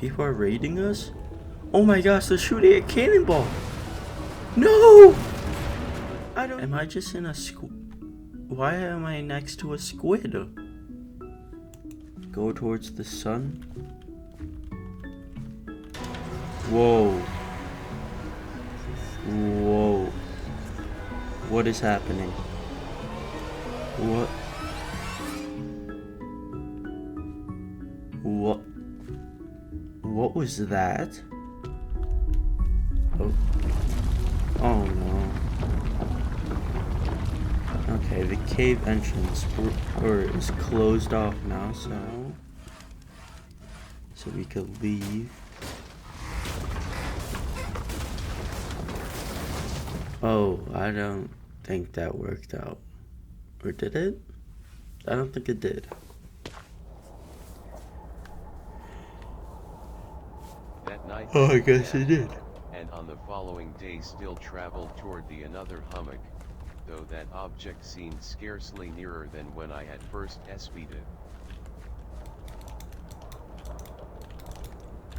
People are raiding us? Oh my gosh, they're shooting a cannonball! No! I don't. Am I just in a Why am I next to a squid? Go towards the sun. Whoa. Whoa. What is happening? What? What was that? Oh. Oh no. Okay, the cave entrance is closed off now, so we could leave. Oh, I don't think that worked out. Or did it? I don't think it did. That night, oh, I guess it did. And on the following day still traveled toward the another hummock, though that object seemed scarcely nearer than when I had first espied it.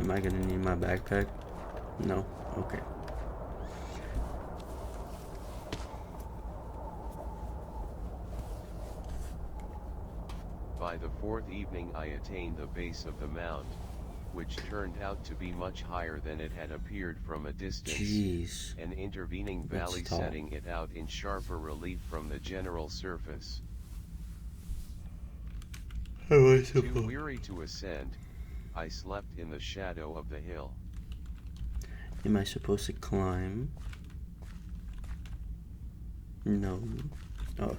Am I gonna need my backpack? No? Okay. By the fourth evening I attained the base of the mount, which turned out to be much higher than it had appeared from a distance. Jeez. An intervening valley setting it out in sharper relief from the general surface. Too weary to ascend, I slept in the shadow of the hill. Am I supposed to climb? No. Oh.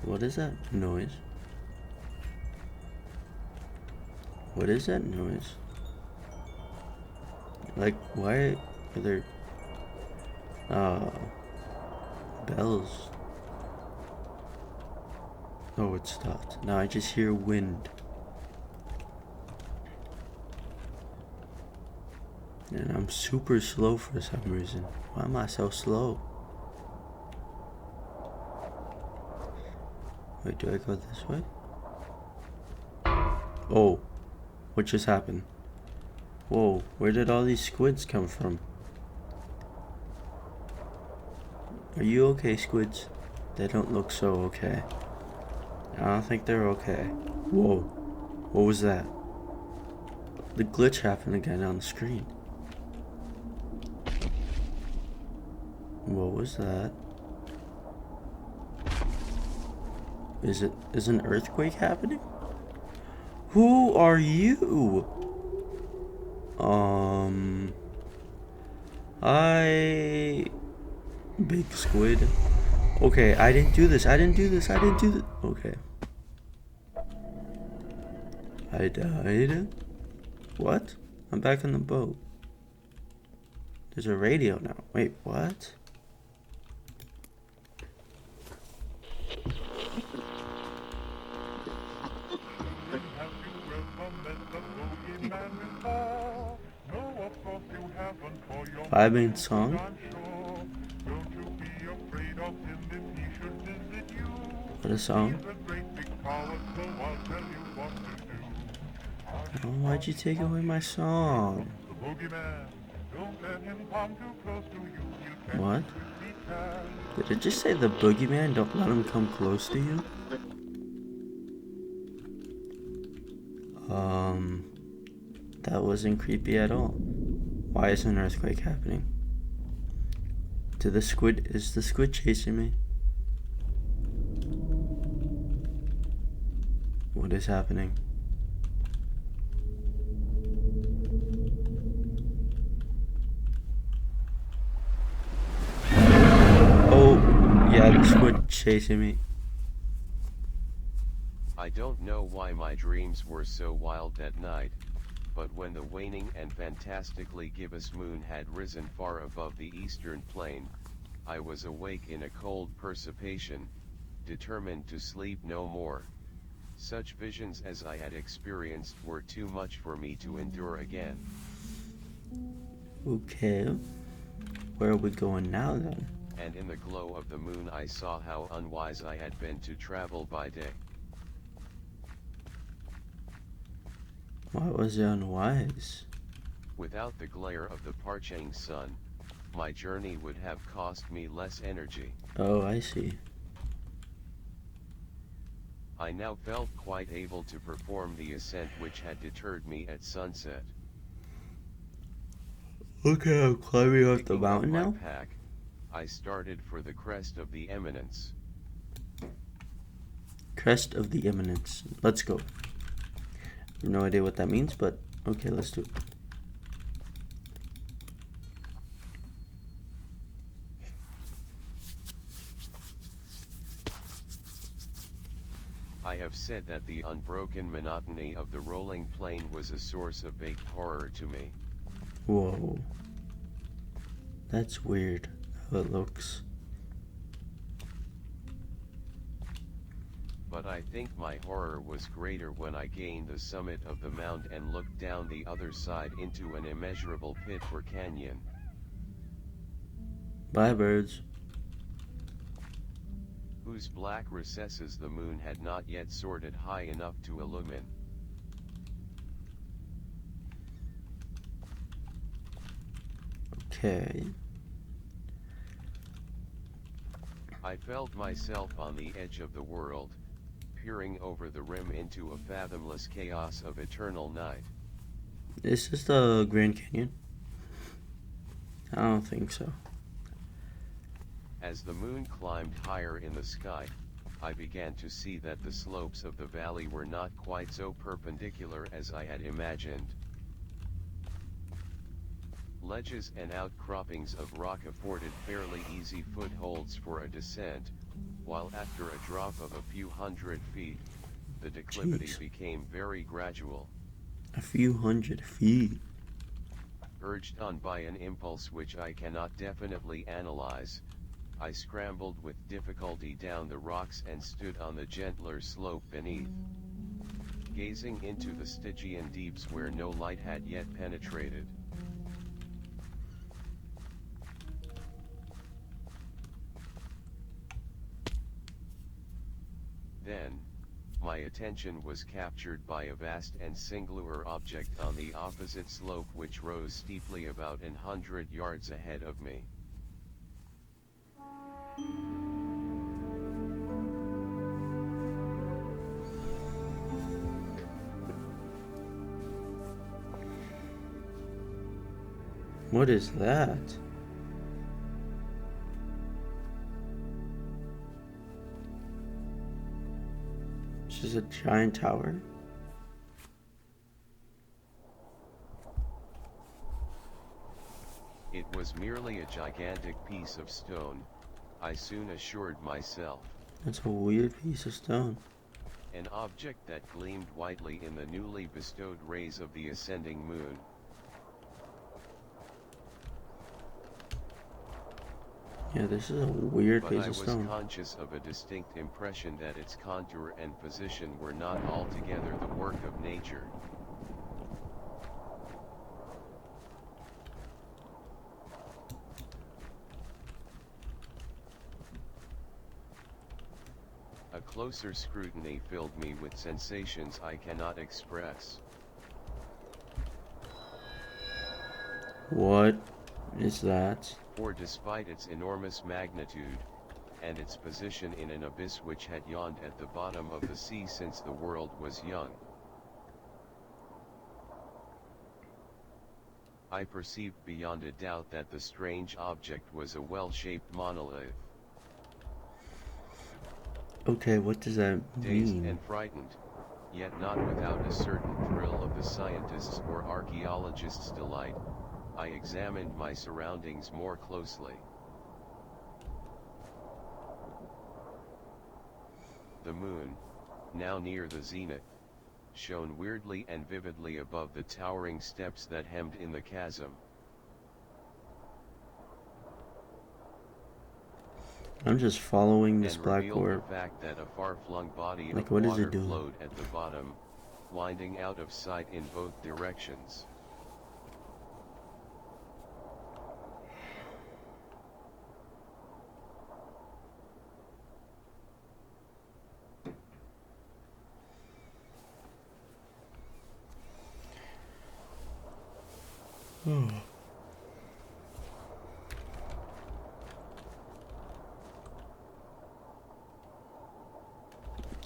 What is that noise? What is that noise? Like, why are there bells? Oh, it stopped. Now I just hear wind. And I'm super slow for some reason. Why am I so slow? Wait, do I go this way? Oh, what just happened? Whoa, where did all these squids come from? Are you okay, squids? They don't look so okay. I don't think they're okay. Whoa, what was that? The glitch happened again on the screen. What was that? Is an earthquake happening? Who are you? Big squid. Okay, I didn't do this. Okay. I died. What? I'm back on the boat. There's a radio now. Wait, what? Five-minute song? What a song? Oh, why'd you take away my song? What? Did it just say the boogeyman? Don't let him come close to you? That wasn't creepy at all. Why is an earthquake happening? Is the squid chasing me? What is happening? Oh, yeah, the squid chasing me. I don't know why my dreams were so wild that night, but when the waning and fantastically gibbous moon had risen far above the eastern plain, I was awake in a cold perspiration, determined to sleep no more. Such visions as I had experienced were too much for me to endure again. Okay. Where are we going now then? And in the glow of the moon I saw how unwise I had been to travel by day. Why was it unwise? Without the glare of the parching sun, my journey would have cost me less energy. Oh, I see. I now felt quite able to perform the ascent which had deterred me at sunset. Okay, I'm climbing up the Picking up mountain my now? pack, I started for the crest of the eminence. Crest of the eminence. Let's go. No idea what that means, but okay, let's do it. I have said that the unbroken monotony of the rolling plain was a source of baked horror to me. Whoa. That's weird how it looks. But I think my horror was greater when I gained the summit of the mount and looked down the other side into an immeasurable pit or canyon. Bye, birds. Whose black recesses the moon had not yet soared high enough to illumine. Okay. I felt myself on the edge of the world, peering over the rim into a fathomless chaos of eternal night. Is this the Grand Canyon? I don't think so. As the moon climbed higher in the sky, I began to see that the slopes of the valley were not quite so perpendicular as I had imagined. Ledges and outcroppings of rock afforded fairly easy footholds for a descent, while after a drop of a few hundred feet, the declivity became very gradual. A few hundred feet. Urged on by an impulse which I cannot definitely analyze, I scrambled with difficulty down the rocks and stood on the gentler slope beneath, gazing into the Stygian deeps where no light had yet penetrated. Then, my attention was captured by a vast and singular object on the opposite slope which rose steeply about 100 yards ahead of me. What is that? This is a giant tower. It was merely a gigantic piece of stone, I soon assured myself. That's a weird piece of stone. An object that gleamed whitely in the newly bestowed rays of the ascending moon. Yeah, this is a weird But piece I of was stone. conscious of a distinct impression that its contour and position were not altogether the work of nature. A closer scrutiny filled me with sensations I cannot express. What is that? For despite its enormous magnitude, and its position in an abyss which had yawned at the bottom of the sea since the world was young, I perceived beyond a doubt that the strange object was a well-shaped monolith. Okay, what does that Dazed mean? and frightened, yet not without a certain thrill of the scientist's or archaeologist's delight, I examined my surroundings more closely. The moon, now near the zenith, shone weirdly and vividly above the towering steps that hemmed in the chasm. I'm just following this and black revealed the orb. fact that a far-flung body Like, of what is it water doing? flowed at the bottom, winding out of sight in both directions.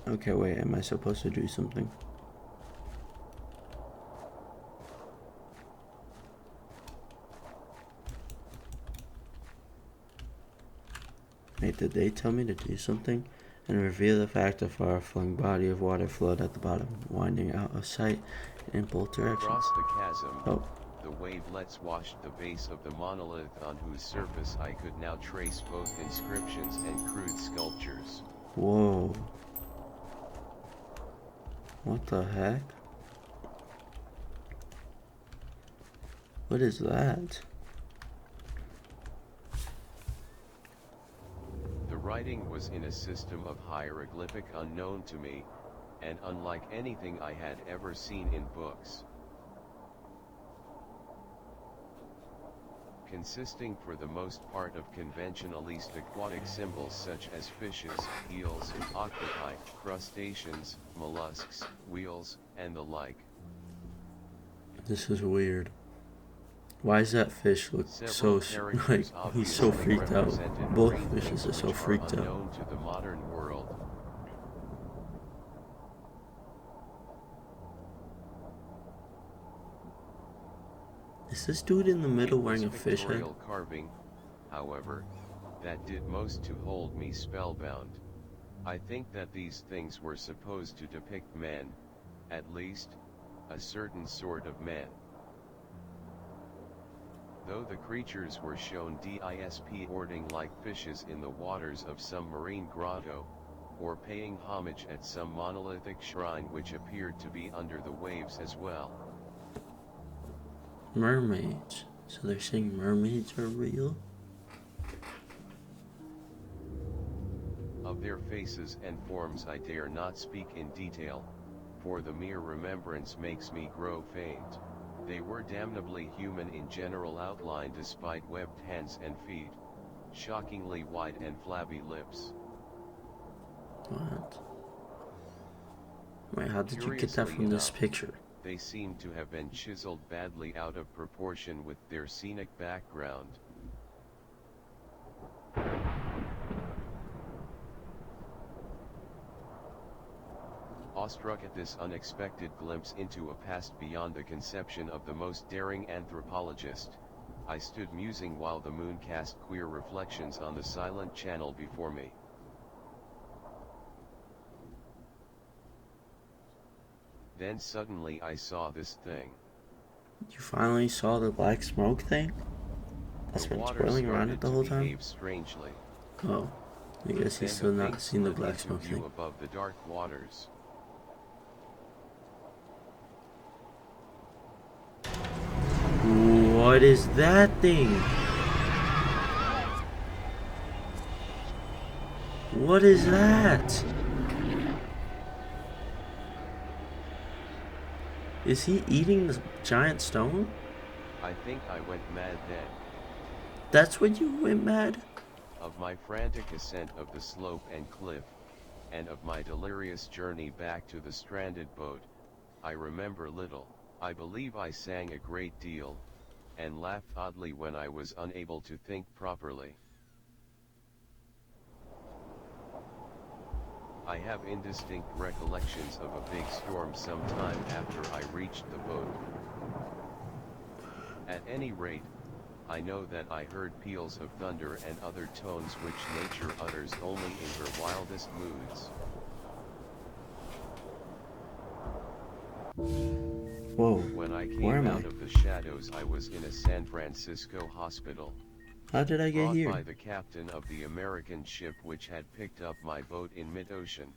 Okay, wait, am I supposed to do something? Wait, did they tell me to do something? And reveal the fact a far-flung body of water flowed at the bottom, winding out of sight in both directions. Across the chasm, Oh, the wavelets washed the base of the monolith on whose surface I could now trace both inscriptions and crude sculptures. whoa. What the heck? What is that? The writing was in a system of hieroglyphic unknown to me, and unlike anything I had ever seen in books. Consisting for the most part of conventionalist aquatic symbols such as fishes, eels, octopi, crustaceans, mollusks, wheels, and the like. This is weird. Why does that fish look Several so, characters like, he's so obviously freaked out. represented Both marine fishes things are so which freaked out. unknown to the modern world. Is this dude in the middle It was wearing a fish head? pictorial carving, however, that did most to hold me spellbound. I think that these things were supposed to depict men, at least, a certain sort of men. Though the creatures were shown disporting like fishes in the waters of some marine grotto, or paying homage at some monolithic shrine which appeared to be under the waves as well. Mermaids. So they're saying mermaids are real? Of their faces and forms I dare not speak in detail, for the mere remembrance makes me grow faint. They were damnably human in general outline despite webbed hands and feet, shockingly white and flabby lips. What? Wait, how did you get that Curiously from this enough, picture? they seem to have been chiseled badly out of proportion with their scenic background. Awestruck at this unexpected glimpse into a past beyond the conception of the most daring anthropologist, I stood musing while the moon cast queer reflections on the silent channel before me. Then suddenly I saw this thing. You finally saw the black smoke thing? That's The been water swirling around started it the to whole time? behave strangely. Oh, I guess he's Then still the not thing seen the split black into smoke view thing. above the dark waters. What is that thing? What is that? Is he eating the giant stone? I think I went mad then. That's when you went mad? Of my frantic ascent of the slope and cliff, and of my delirious journey back to the stranded boat, I remember little. I believe I sang a great deal, and laughed oddly when I was unable to think properly. I have indistinct recollections of a big storm some time after I reached the boat. At any rate, I know that I heard peals of thunder and other tones which nature utters only in her wildest moods. Whoa, When I where came am out I? of the shadows I was in a San Francisco hospital, How did I get brought here? by the captain of the American ship which had picked up my boat in mid-ocean.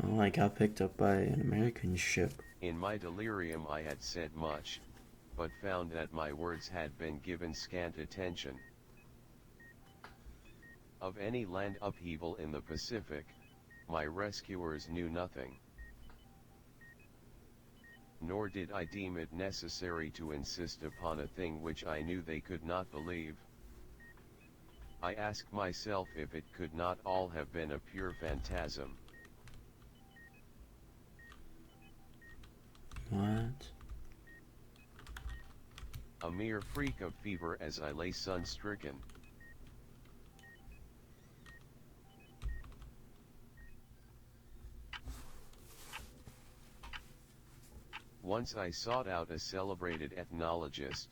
Oh, I got picked up by an American ship. In my delirium I had said much, but found that my words had been given scant attention. Of any land upheaval in the Pacific, my rescuers knew nothing. Nor did I deem it necessary to insist upon a thing which I knew they could not believe. I asked myself if it could not all have been a pure phantasm. What? A mere freak of fever as I lay sun-stricken. Once I sought out a celebrated ethnologist,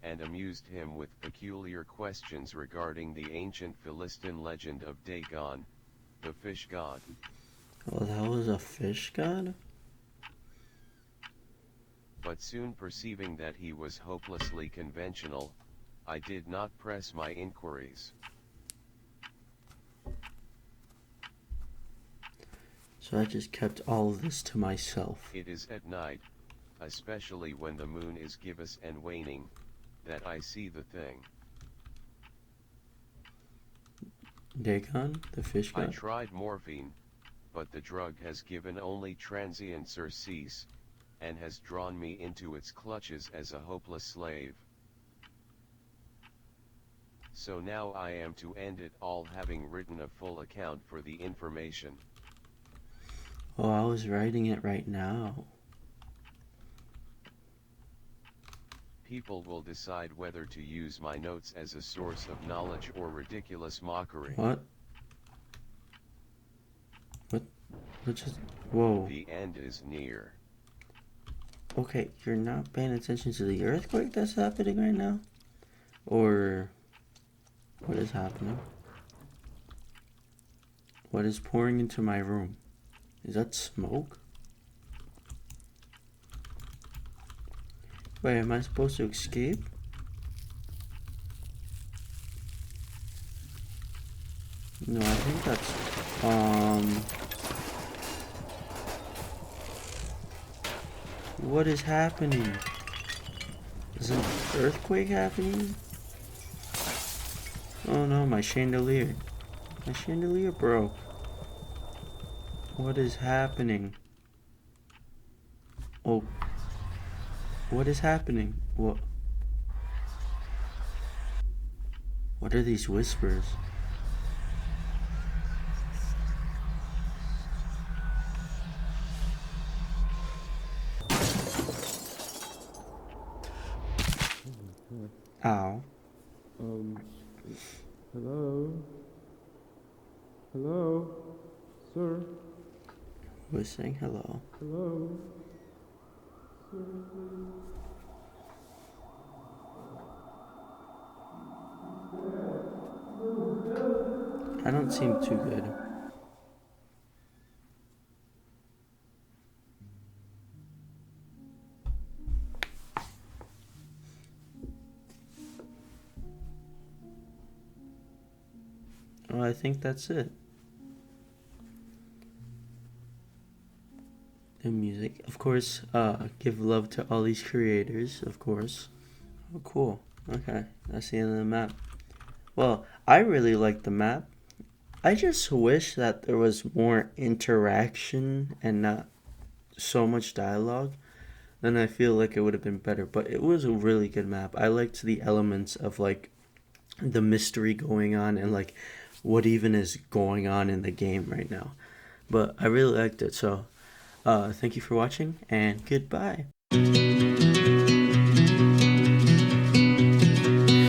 and amused him with peculiar questions regarding the ancient Philistine legend of Dagon, the fish god. Oh, that was a fish god? But soon perceiving that he was hopelessly conventional, I did not press my inquiries. So I just kept all of this to myself. It is at night, especially when the moon is gibbous and waning, that I see the thing. Dagon, the fish I god? tried morphine, but the drug has given only transient surcease, and has drawn me into its clutches as a hopeless slave. So now I am to end it all, having written a full account for the information. Oh, I was writing it right now. People will decide whether to use my notes as a source of knowledge or ridiculous mockery. What? What just... Whoa. The end is near. Okay, you're not paying attention to the earthquake that's happening right now? Or... what is happening? What is pouring into my room? Is that smoke? Wait, am I supposed to escape? No, I think that's... What is happening? Is an earthquake happening? Oh no, my chandelier. My chandelier broke. What is happening? Oh. What is happening? What are these whispers? Ow. Hello? Hello? Sir? Who is saying hello? Hello? Sir? I don't seem too good. Well, I think that's it. The music. Of course, give love to all these creators, of course. Oh, cool. Okay, that's the end of the map. Well, I really like the map. I just wish that there was more interaction and not so much dialogue. Then I feel like it would have been better. But it was a really good map. I liked the elements of like the mystery going on and like what even is going on in the game right now. But I really liked it. So thank you for watching and goodbye.